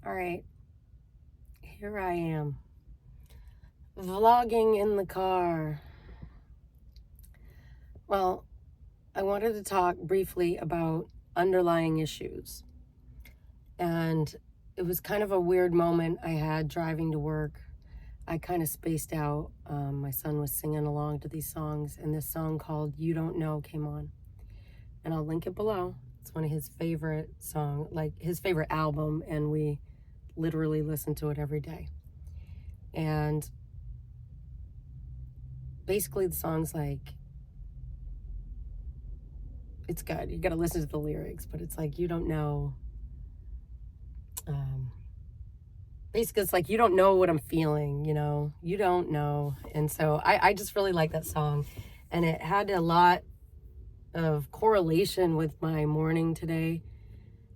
All right, here I am, vlogging in the car. Well, I wanted to talk briefly about underlying issues. And it was kind of a weird moment I had driving to work. I kind of spaced out. My son was singing along to these songs, and this song called You Don't Know came on. And I'll link it below. It's one of his favorite songs, like his favorite album, and we literally listen to it every day. And basically the song's like, it's good. You got to listen to the lyrics, but it's like, you don't know. Basically, it's like, you don't know what I'm feeling, you don't know. And so I just really like that song. And it had a lot of correlation with my morning today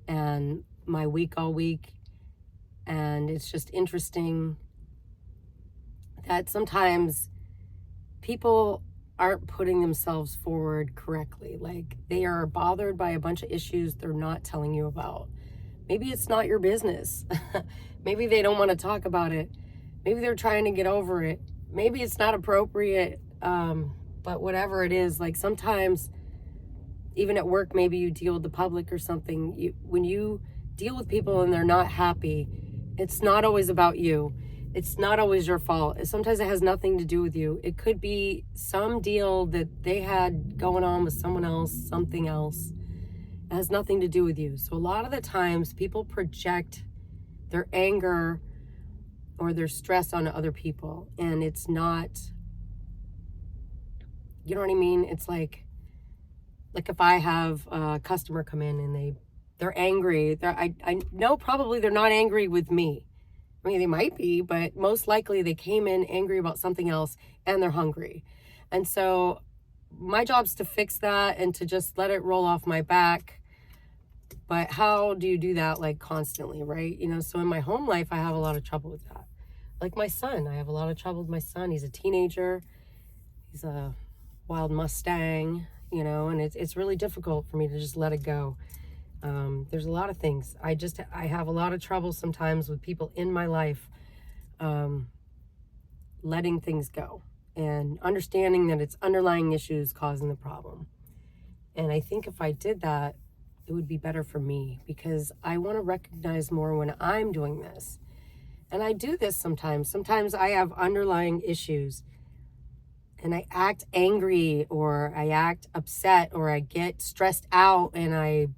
and my week all week. And it's just interesting that sometimes people aren't putting themselves forward correctly. Like, they are bothered by a bunch of issues they're not telling you about. Maybe it's not your business. Maybe they don't want to talk about it. Maybe they're trying to get over it. Maybe it's not appropriate. But whatever it is, like, sometimes even at work, maybe you deal with the public or something. When you deal with people and they're not happy, it's not always about you. It's not always your fault. Sometimes it has nothing to do with you. It could be some deal that they had going on with someone else, something else. It has nothing to do with you. So a lot of the times people project their anger or their stress on other people, and it's not, you know what I mean? It's like if I have a customer come in and they're angry, I know probably they're not angry with me. I mean, they might be, but most likely they came in angry about something else and they're hungry. And so my job's to fix that and to just let it roll off my back. But how do you do that, like, constantly, right? So in my home life, I have a lot of trouble with that. Like my son, I have a lot of trouble with my son. He's a teenager. He's a wild Mustang, and it's really difficult for me to just let it go. There's a lot of things. I have a lot of trouble sometimes with people in my life, letting things go and understanding that it's underlying issues causing the problem. And I think if I did that, it would be better for me, because I want to recognize more when I'm doing this. And I do this sometimes. Sometimes I have underlying issues and I act angry or I act upset or I get stressed out and I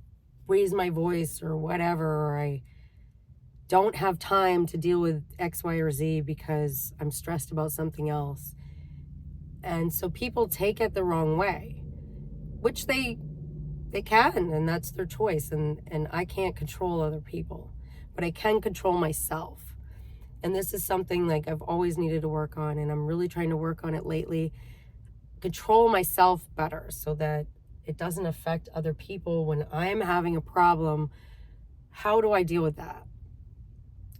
raise my voice or whatever, or I don't have time to deal with X, Y, or Z because I'm stressed about something else. And so people take it the wrong way, which they can, and that's their choice. And I can't control other people, but I can control myself. And this is something like I've always needed to work on, and I'm really trying to work on it lately. Control myself better so that it doesn't affect other people when I'm having a problem. How do I deal with that?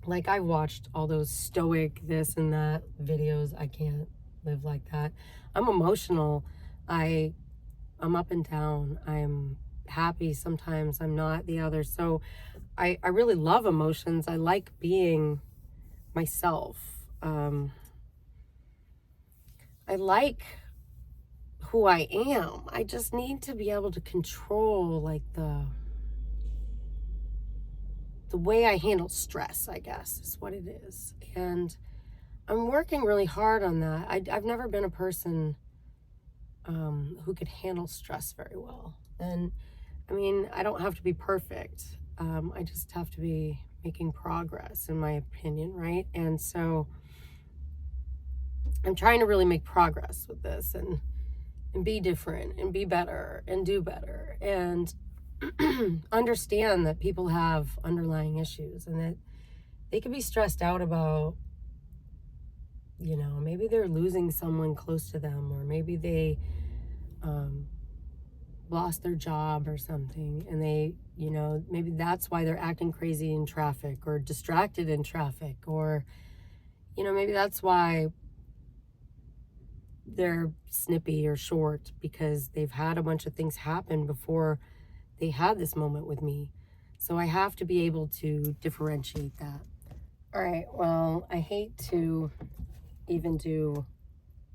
Like, I watched all those stoic this and that videos. I can't live like that. I'm emotional. I'm up and down. I'm happy sometimes. I'm not the other. So I really love emotions. I like being myself. I like who I am. I just need to be able to control, like, the way I handle stress, I guess, is what it is. And I'm working really hard on that. I've never been a person who could handle stress very well. And I mean, I don't have to be perfect. I just have to be making progress, in my opinion, right? And so I'm trying to really make progress with this and be different and be better and do better and understand that people have underlying issues and that they could be stressed out about, maybe they're losing someone close to them, or maybe they lost their job or something, and they, maybe that's why they're acting crazy in traffic or distracted in traffic, or, maybe that's why they're snippy or short, because they've had a bunch of things happen before they had this moment with me. So I have to be able to differentiate that. All right, well, I hate to even do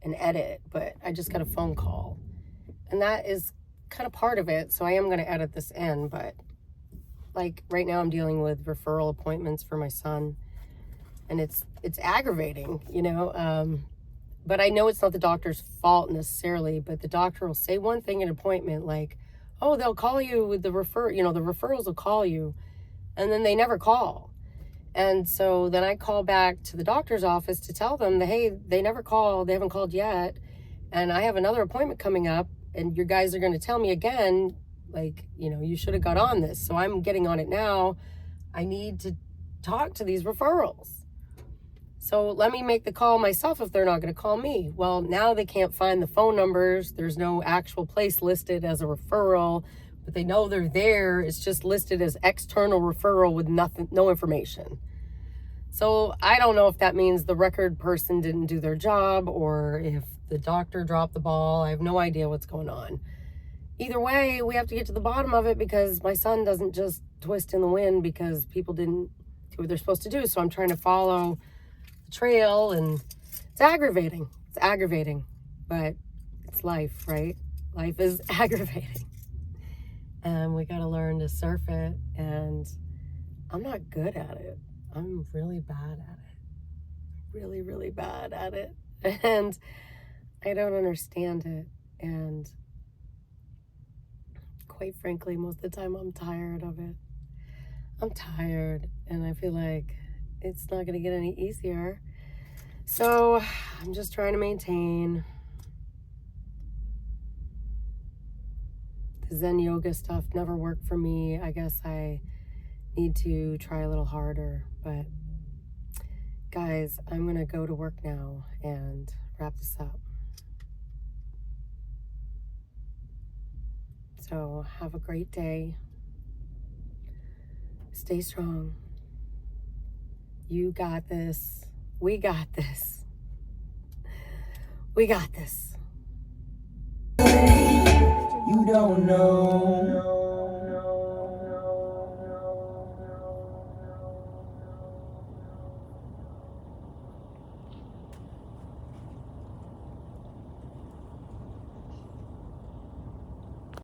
an edit, but I just got a phone call. And that is kind of part of it. So I am going to edit this in, but like right now I'm dealing with referral appointments for my son, and it's aggravating, you know. But I know it's not the doctor's fault necessarily, but the doctor will say one thing in an appointment, like, oh, they'll call you with the the referrals will call you, and then they never call. And so then I call back to the doctor's office to tell them that, hey, they never called, they haven't called yet, and I have another appointment coming up, and your guys are going to tell me again, like, you know, you should have got on this. So I'm getting on it now. I need to talk to these referrals. So let me make the call myself if they're not going to call me. Well, now they can't find the phone numbers. There's no actual place listed as a referral, but they know they're there. It's just listed as external referral with no information. So I don't know if that means the record person didn't do their job or if the doctor dropped the ball. I have no idea what's going on. Either way, we have to get to the bottom of it, because my son doesn't just twist in the wind because people didn't do what they're supposed to do. So I'm trying to follow the trail, and it's aggravating. It's aggravating, but it's life, right? Life is aggravating. And we got to learn to surf it. And I'm not good at it. I'm really bad at it. Really, really bad at it. And I don't understand it. And quite frankly, most of the time I'm tired of it. I'm tired, and I feel like it's not going to get any easier. So I'm just trying to maintain. The Zen yoga stuff never worked for me. I guess I need to try a little harder. But guys, I'm going to go to work now and wrap this up. So have a great day. Stay strong. You got this. We got this. We got this. You don't know.